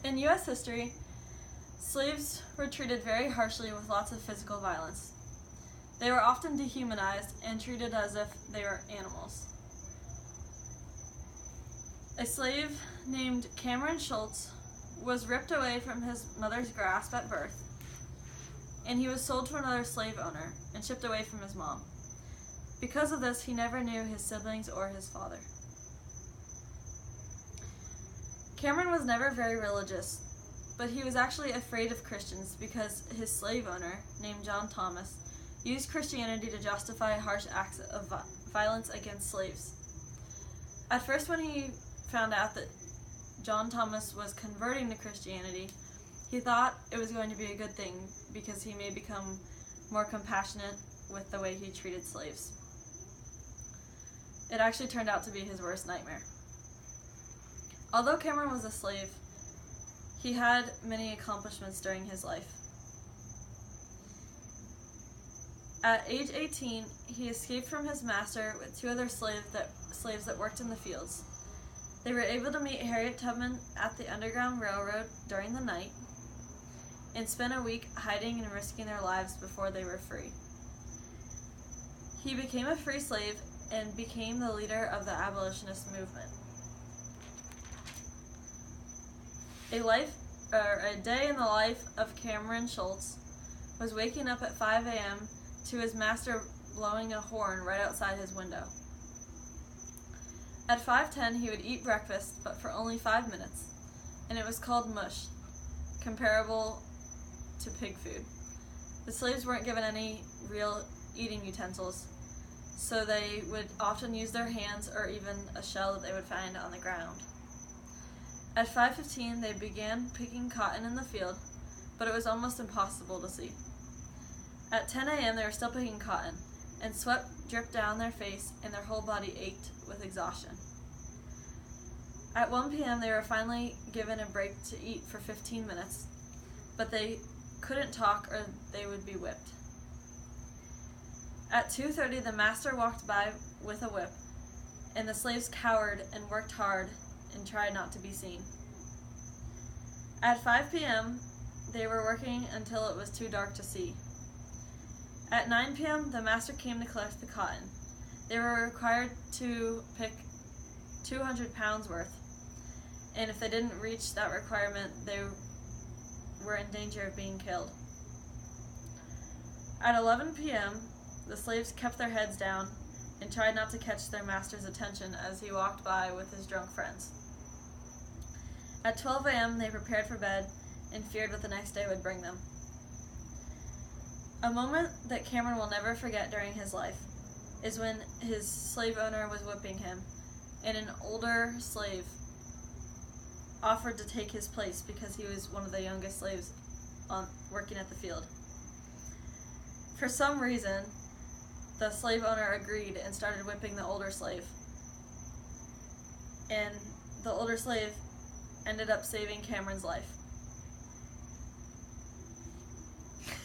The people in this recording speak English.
In U.S. history, slaves were treated very harshly with lots of physical violence. They were often dehumanized and treated as if they were animals. A slave named Cameron Schultz was ripped away from his mother's grasp at birth, and he was sold to another slave owner and shipped away from his mom. Because of this, he never knew his siblings or his father. Cameron was never very religious, but he was actually afraid of Christians because his slave owner, named John Thomas, used Christianity to justify harsh acts of violence against slaves. At first, when he found out that John Thomas was converting to Christianity, he thought it was going to be a good thing because he may become more compassionate with the way he treated slaves. It actually turned out to be his worst nightmare. Although Cameron was a slave, he had many accomplishments during his life. At age 18, he escaped from his master with two other slaves that worked in the fields. They were able to meet Harriet Tubman at the Underground Railroad during the night and spent a week hiding and risking their lives before they were free. He became a free slave and became the leader of the abolitionist movement. A day in the life of Cameron Schultz was waking up at 5 a.m. to his master blowing a horn right outside his window. At 5:10 he would eat breakfast, but for only 5 minutes, and it was called mush, comparable to pig food. The slaves weren't given any real eating utensils, so they would often use their hands or even a shell that they would find on the ground. At 5:15 they began picking cotton in the field, but it was almost impossible to see. At 10 a.m. they were still picking cotton, and sweat dripped down their face and their whole body ached with exhaustion. At 1 p.m. they were finally given a break to eat for 15 minutes, but they couldn't talk or they would be whipped. At 2:30 the master walked by with a whip, and the slaves cowered and worked hard and tried not to be seen. At 5 p.m. they were working until it was too dark to see. At 9 p.m. the master came to collect the cotton. They were required to pick 200 pounds worth, and if they didn't reach that requirement, they were in danger of being killed. At 11 p.m., the slaves kept their heads down and tried not to catch their master's attention as he walked by with his drunk friends. At 12 a.m., they prepared for bed and feared what the next day would bring them. A moment that Cameron will never forget during his life is when his slave owner was whipping him, and an older slave offered to take his place because he was one of the youngest slaves working at the field. For some reason, the slave owner agreed and started whipping the older slave. And the older slave ended up saving Cameron's life.